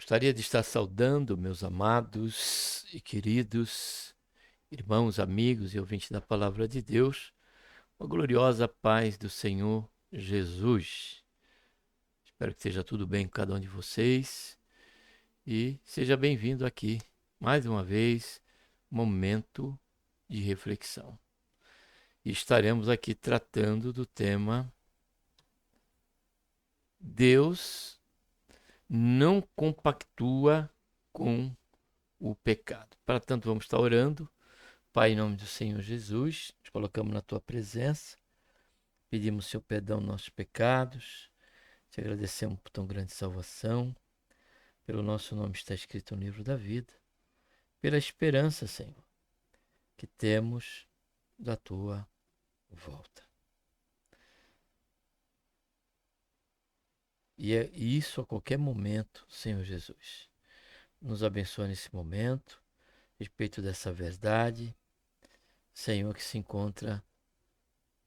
Gostaria de estar saudando meus amados e queridos irmãos, amigos e ouvintes da Palavra de Deus, com a gloriosa paz do Senhor Jesus. Espero que esteja tudo bem com cada um de vocês e seja bem-vindo aqui, mais uma vez, momento de reflexão. E estaremos aqui tratando do tema Deus não compactua com o pecado. Para tanto, vamos estar orando. Pai, em nome do Senhor Jesus, nos colocamos na tua presença, pedimos seu perdão nos nossos pecados, te agradecemos por tão grande salvação, pelo nosso nome está escrito no livro da vida, pela esperança, Senhor, que temos da tua volta. E é isso a qualquer momento, Senhor Jesus. Nos abençoa nesse momento, a respeito dessa verdade, Senhor, que se encontra,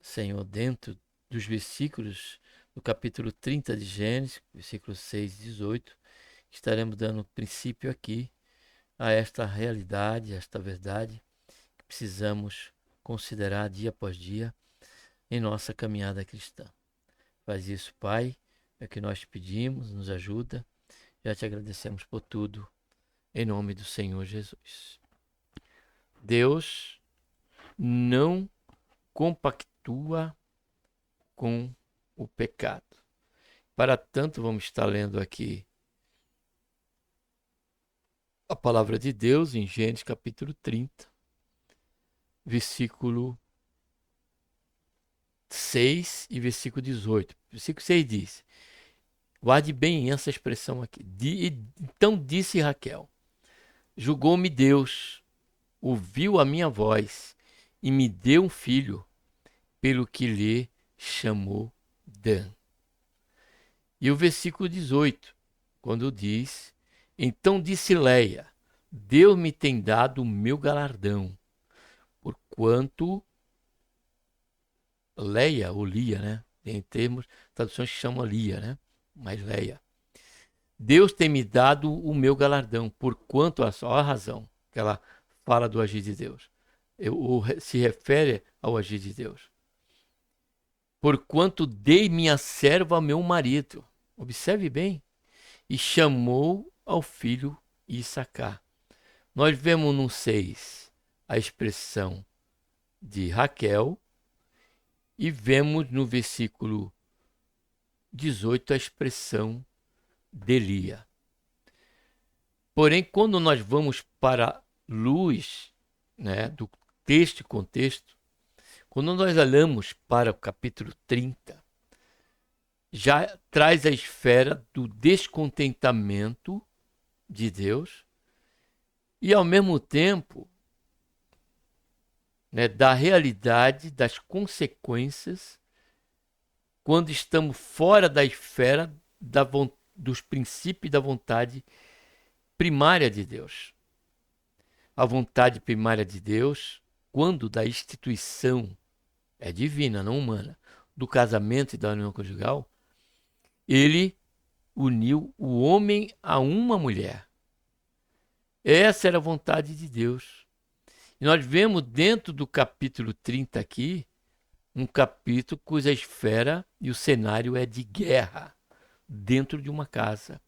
Senhor, dentro dos versículos do capítulo 30 de Gênesis, versículos 6 e 18, estaremos dando princípio aqui a esta realidade, a esta verdade que precisamos considerar dia após dia em nossa caminhada cristã. Faz isso, Pai, é o que nós te pedimos, nos ajuda. Já te agradecemos por tudo, em nome do Senhor Jesus. Deus não compactua com o pecado. Para tanto, vamos estar lendo aqui a palavra de Deus em Gênesis capítulo 30, versículo 6 e versículo 18. Versículo 6 diz, guarde bem essa expressão aqui. Então disse Raquel, julgou-me Deus, ouviu a minha voz e me deu um filho, pelo que lhe chamou Dan. E o versículo 18, quando diz, então disse Leia, Deus me tem dado o meu galardão, porquanto Leia, ou Lia, né? Tem termos, traduções que chamam Lia, né? Mas Leia. Deus tem me dado o meu galardão, porquanto, olha a razão que ela fala do agir de Deus. Se refere ao agir de Deus. Porquanto dei minha serva ao meu marido. Observe bem. E chamou ao filho Issacar. Nós vemos no 6 a expressão de Raquel e vemos no versículo 18 a expressão de Lia. Porém, quando nós vamos para a luz, né, do texto e contexto, quando nós olhamos para o capítulo 30, já traz a esfera do descontentamento de Deus e, ao mesmo tempo, né, da realidade das consequências quando estamos fora da esfera dos princípios da vontade primária de Deus. A vontade primária de Deus, quando da instituição, é divina, não humana, do casamento e da união conjugal, ele uniu o homem a uma mulher. Essa era a vontade de Deus. E nós vemos dentro do capítulo 30 aqui, um capítulo cuja esfera e o cenário é de guerra dentro de uma casa.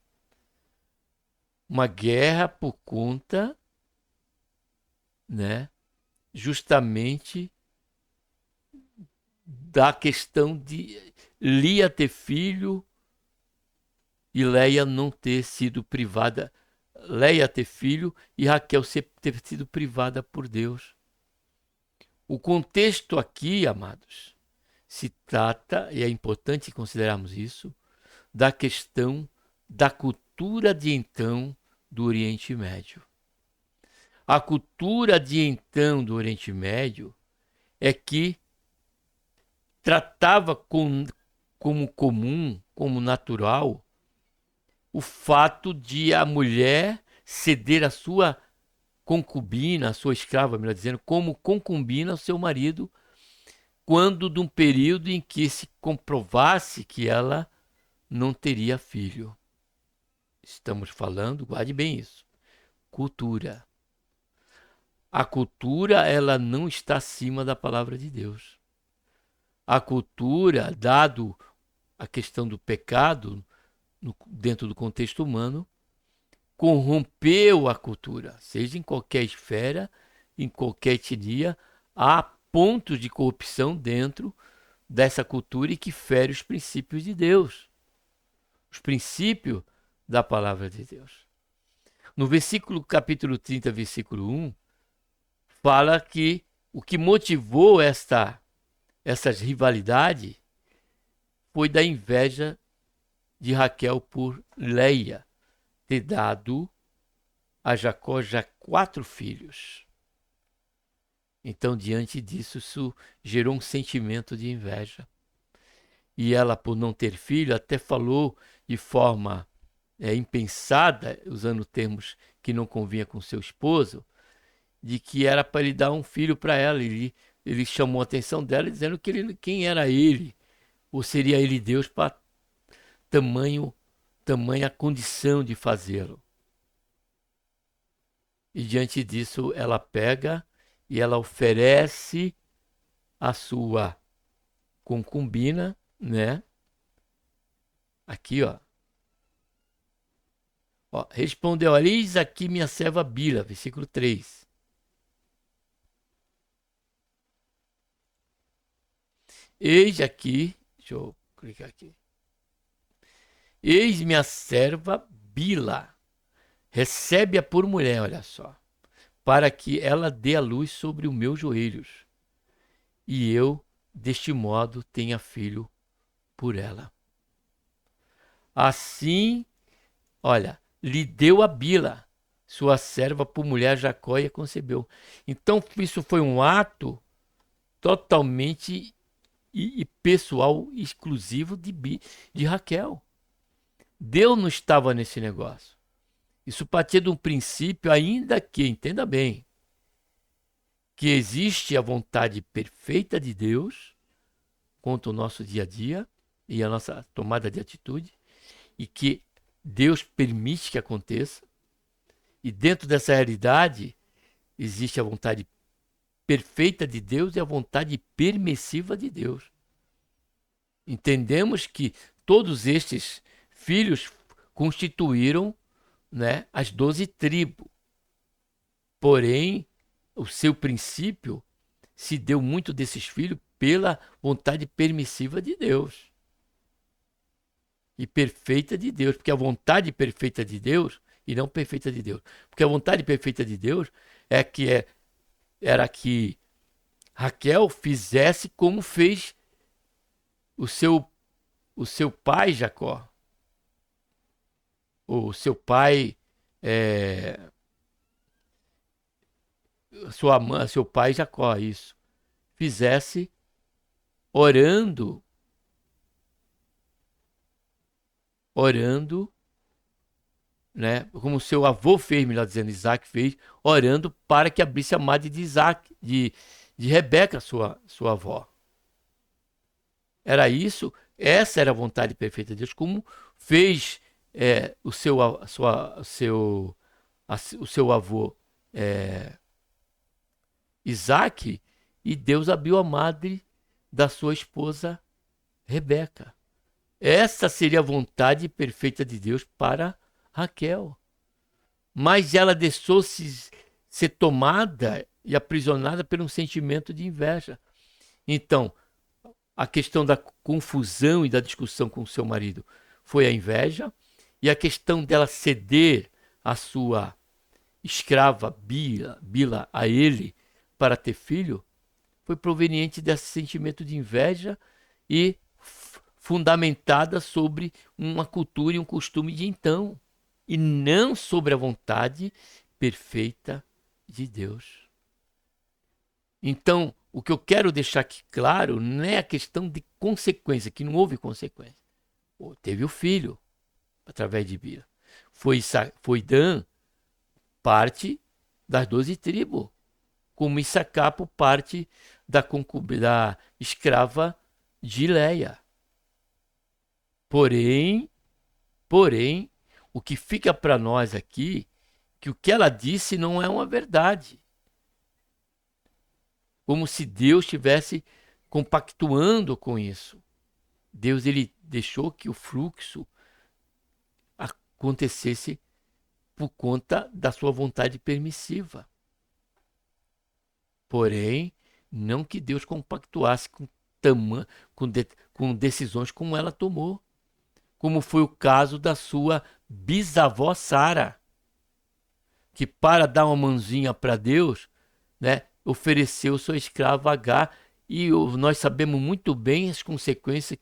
Uma guerra por conta, né, justamente da questão de Lia ter filho e Leia não ter sido privada, Leia ter filho e Raquel ter sido privada por Deus. O contexto aqui, amados, se trata, e é importante considerarmos isso, da questão da cultura de então do Oriente Médio. A cultura de então do Oriente Médio é que tratava como comum, como natural, o fato de a mulher ceder a sua concubina, a sua escrava, melhor dizendo, como concubina ao seu marido, quando de um período em que se comprovasse que ela não teria filho. estamos falando, guarde bem isso, cultura. A cultura, ela não está acima da palavra de Deus. A cultura, dado a questão do pecado, dentro do contexto humano, corrompeu a cultura, seja em qualquer esfera, em qualquer etnia, há pontos de corrupção dentro dessa cultura e que fere os princípios de Deus, os princípios da palavra de Deus. No versículo capítulo 30, versículo 1, fala que o que motivou essas rivalidades foi da inveja de Raquel por Leia ter dado a Jacó já 4 filhos. Então, diante disso, isso gerou um sentimento de inveja. E ela, por não ter filho, até falou de forma impensada, usando termos que não convinha com seu esposo, de que era para ele dar um filho para ela. Ele chamou a atenção dela dizendo que quem era ele, ou seria ele Deus para tamanha condição de fazê-lo. E diante disso ela pega e ela oferece a sua concubina, né? Aqui, ó. Respondeu: eis aqui minha serva Bila, versículo 3. Eis aqui, deixa eu clicar aqui. Eis minha serva Bila, recebe-a por mulher, olha só, para que ela dê a luz sobre os meus joelhos, e eu, deste modo, tenha filho por ela. Assim, olha, lhe deu a Bila, sua serva, por mulher Jacó, e a concebeu. Então, isso foi um ato totalmente e pessoal, exclusivo de Raquel. Deus não estava nesse negócio. Isso partia de um princípio, ainda que, entenda bem, que existe a vontade perfeita de Deus quanto ao nosso dia a dia e a nossa tomada de atitude, e que Deus permite que aconteça. E dentro dessa realidade existe a vontade perfeita de Deus e a vontade permissiva de Deus. Entendemos que todos estes filhos constituíram, né, as 12 tribos. Porém, o seu princípio se deu muito desses filhos pela vontade permissiva de Deus. E perfeita de Deus, porque a vontade perfeita de Deus, e não perfeita de Deus, porque a vontade perfeita de Deus era que Raquel fizesse como fez o seu pai Jacó, o seu pai, seu pai Jacó, isso, fizesse orando, né, como seu avô fez, melhor dizendo, Isaac fez, orando para que abrisse a madre de Isaac, de Rebeca, sua avó. Era isso, essa era a vontade perfeita de Deus, como fez o seu avô Isaac, e Deus abriu a madre da sua esposa Rebeca. Essa seria a vontade perfeita de Deus para Raquel. Mas ela deixou-se ser tomada e aprisionada por um sentimento de inveja. Então, a questão da confusão e da discussão com o seu marido foi a inveja, e a questão dela ceder a sua escrava Bila a ele para ter filho foi proveniente desse sentimento de inveja e fundamentada sobre uma cultura e um costume de então, e não sobre a vontade perfeita de Deus. Então, o que eu quero deixar aqui claro não é a questão de consequência, que não houve consequência. Teve o filho, através de Bila. Foi Dan parte das 12 tribos, como Issacar por parte da escrava de Leia. Porém, o que fica para nós aqui, que o que ela disse não é uma verdade. Como se Deus estivesse compactuando com isso. Deus, ele deixou que o fluxo acontecesse por conta da sua vontade permissiva. Porém, não que Deus compactuasse com decisões como ela tomou, como foi o caso da sua bisavó Sara, que para dar uma mãozinha para Deus, né, ofereceu sua escrava Agar, e nós sabemos muito bem as consequências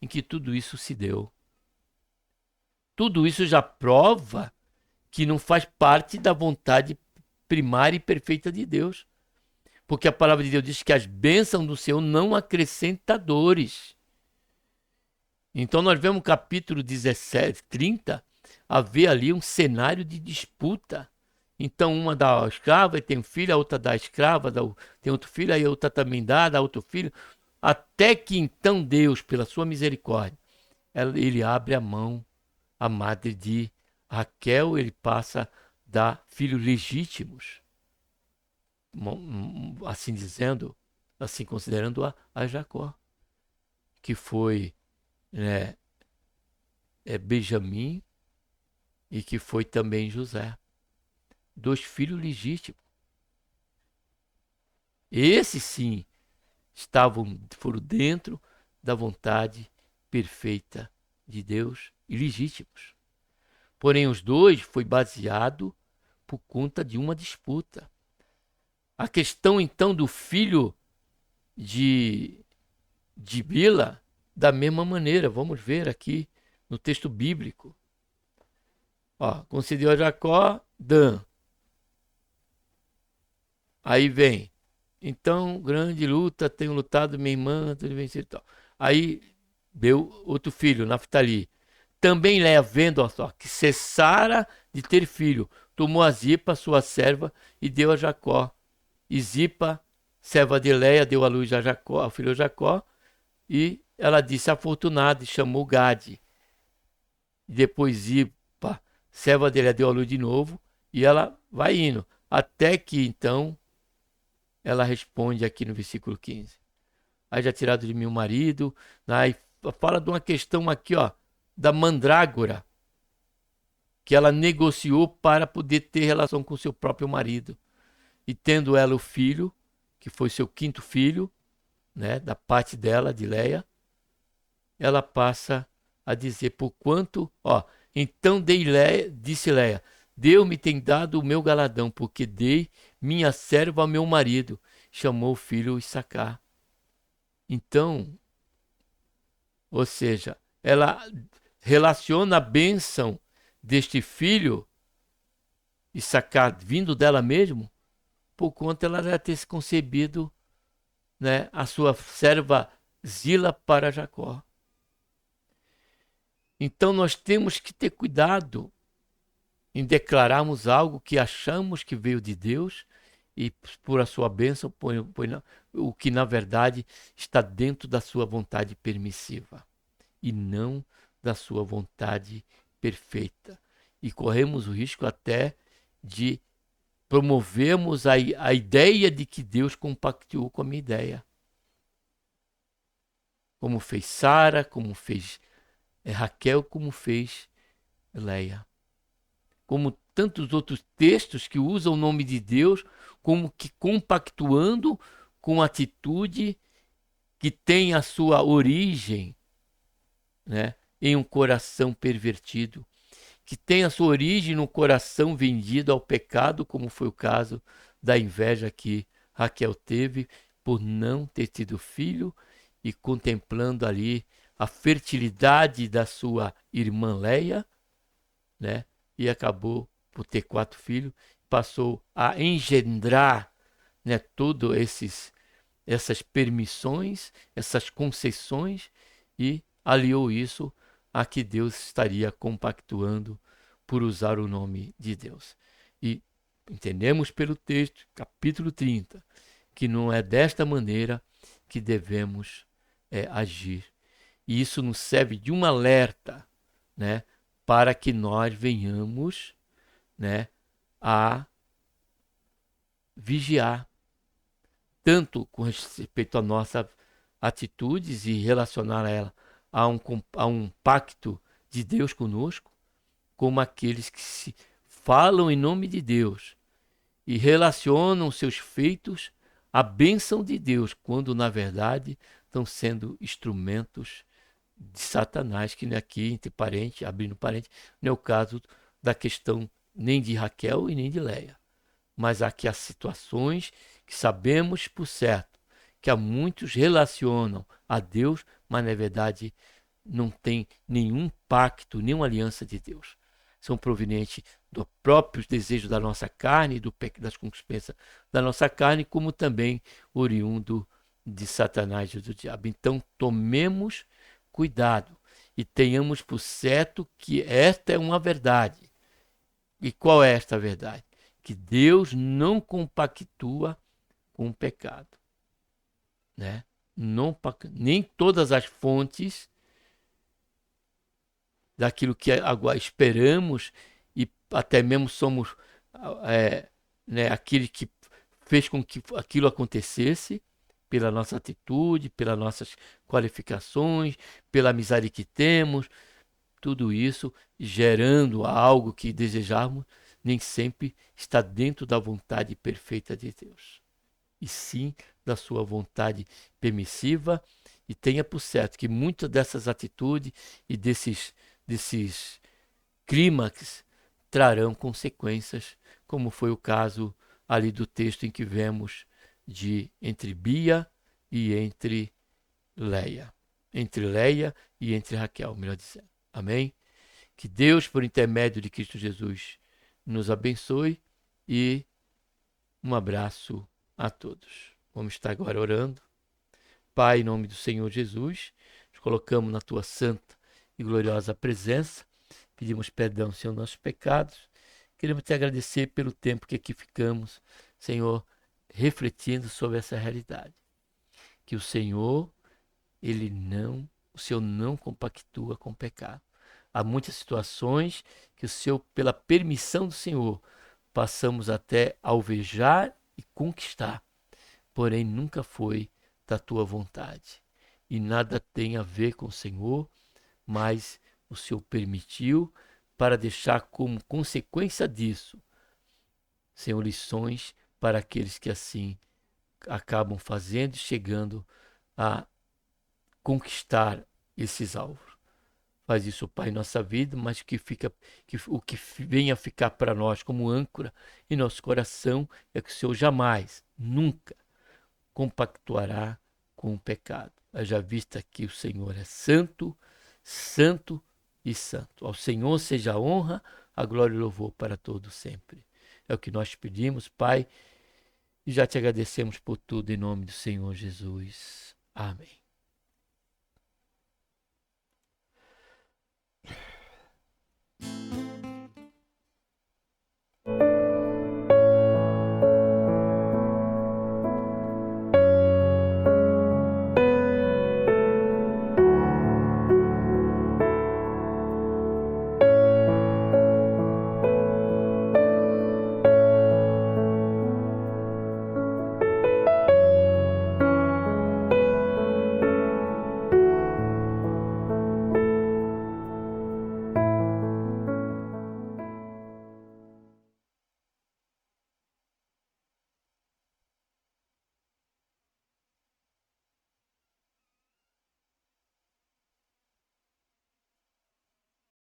em que tudo isso se deu. Tudo isso já prova que não faz parte da vontade primária e perfeita de Deus. Porque a palavra de Deus diz que as bênçãos do Senhor não acrescentam dores. Então nós vemos no capítulo 17, 30, haver ali um cenário de disputa. Então uma dá a escrava e tem um filho, a outra dá a escrava, tem outro filho, aí a outra também dá outro filho. Até que então Deus, pela sua misericórdia, ele abre a mão à madre de Raquel, ele passa a dar filhos legítimos. Assim dizendo, assim considerando a Jacó, que foi, né, Benjamim e que foi também José. 2 filhos legítimos. Esses sim foram dentro da vontade perfeita de Deus e legítimos. Porém, os 2 foi baseado por conta de uma disputa. A questão então do filho de Bila, da mesma maneira, vamos ver aqui no texto bíblico. Concedeu a Jacó Dan. Aí vem, então, grande luta, tenho lutado, minha irmã, tudo vencido e tal. Aí deu outro filho, Naftali. Também Léia, vendo que cessara de ter filho, tomou a Zipa, sua serva, e deu a Jacó. E Zipa, serva de Léia, deu a luz a Jacó, ao filho Jacó, e ela disse afortunada e chamou Gade. E depois Zipa, serva de Léia, deu a luz de novo, e ela vai indo. Até que então ela responde aqui no versículo 15. Aí já tirado de mim o marido, aí fala de uma questão aqui, da mandrágora, que ela negociou para poder ter relação com seu próprio marido. E tendo ela o filho, que foi seu 5º filho, né, da parte dela, de Léia, ela passa a dizer, porquanto, então disse Léia, Deus me tem dado o meu galadão, porque dei minha serva ao meu marido. Chamou o filho Issacar. Então, ou seja, ela relaciona a bênção deste filho Issacar vindo dela mesmo, por conta ela já ter se concebido, né, a sua serva Zila para Jacó. Então nós temos que ter cuidado em declararmos algo que achamos que veio de Deus e por a sua bênção põe o que na verdade está dentro da sua vontade permissiva e não da sua vontade perfeita. E corremos o risco até de promovermos a ideia de que Deus compactuou com a minha ideia. Como fez Sara, como fez Raquel, como fez Léia. Como tantos outros textos que usam o nome de Deus, como que compactuando com atitude que tem a sua origem, né, em um coração pervertido, que tem a sua origem no coração vendido ao pecado, como foi o caso da inveja que Raquel teve por não ter tido filho e contemplando ali a fertilidade da sua irmã Léia, né? E acabou por ter 4 filhos, passou a engendrar, né, todas essas permissões, essas concessões, e aliou isso a que Deus estaria compactuando por usar o nome de Deus. E entendemos pelo texto, capítulo 30, que não é desta maneira que devemos agir. E isso nos serve de um alerta, né, para que nós venhamos, né, a vigiar, tanto com respeito à nossa atitudes e relacionar ela a um pacto de Deus conosco, como aqueles que se falam em nome de Deus e relacionam seus feitos à bênção de Deus, quando na verdade estão sendo instrumentos de Satanás, que aqui, entre parênteses, abrindo parênteses, não é o caso da questão nem de Raquel e nem de Leia. Mas aqui há situações que sabemos por certo que há muitos relacionam a Deus, mas na verdade não tem nenhum pacto, nenhuma aliança de Deus. São provenientes do próprio desejo da nossa carne, das concupiscências da nossa carne, como também oriundo de Satanás e do diabo. Então tomemos cuidado e tenhamos por certo que esta é uma verdade. E qual é esta verdade? Que Deus não compactua com o pecado, né? Não, nem todas as fontes daquilo que agora esperamos e até mesmo somos né, aquele que fez com que aquilo acontecesse pela nossa atitude, pelas nossas qualificações, pela amizade que temos, tudo isso gerando algo que desejamos, nem sempre está dentro da vontade perfeita de Deus, e sim da sua vontade permissiva. E tenha por certo que muitas dessas atitudes e desses clímax trarão consequências, como foi o caso ali do texto em que vemos entre Bia e entre Leia. Entre Leia e entre Raquel, melhor dizendo. Amém? Que Deus, por intermédio de Cristo Jesus, nos abençoe e um abraço a todos. Vamos estar agora orando. Pai, em nome do Senhor Jesus, nos colocamos na tua santa e gloriosa presença. Pedimos perdão, Senhor, nossos pecados. Queremos te agradecer pelo tempo que aqui ficamos, Senhor, refletindo sobre essa realidade. Que o Senhor, o Senhor não compactua com o pecado. Há muitas situações que o Senhor, pela permissão do Senhor, passamos até alvejar e conquistar. Porém, nunca foi da tua vontade. E nada tem a ver com o Senhor, mas o Senhor permitiu para deixar como consequência disso, Senhor, lições para aqueles que assim acabam fazendo e chegando a conquistar esses alvos. Faz isso, Pai, em nossa vida, mas o que venha ficar para nós como âncora em nosso coração é que o Senhor jamais, nunca compactuará com o pecado. Haja vista que o Senhor é santo, santo e santo. Ao Senhor seja a honra, a glória e o louvor para todo sempre. É o que nós pedimos, Pai, e já te agradecemos por tudo em nome do Senhor Jesus. Amém.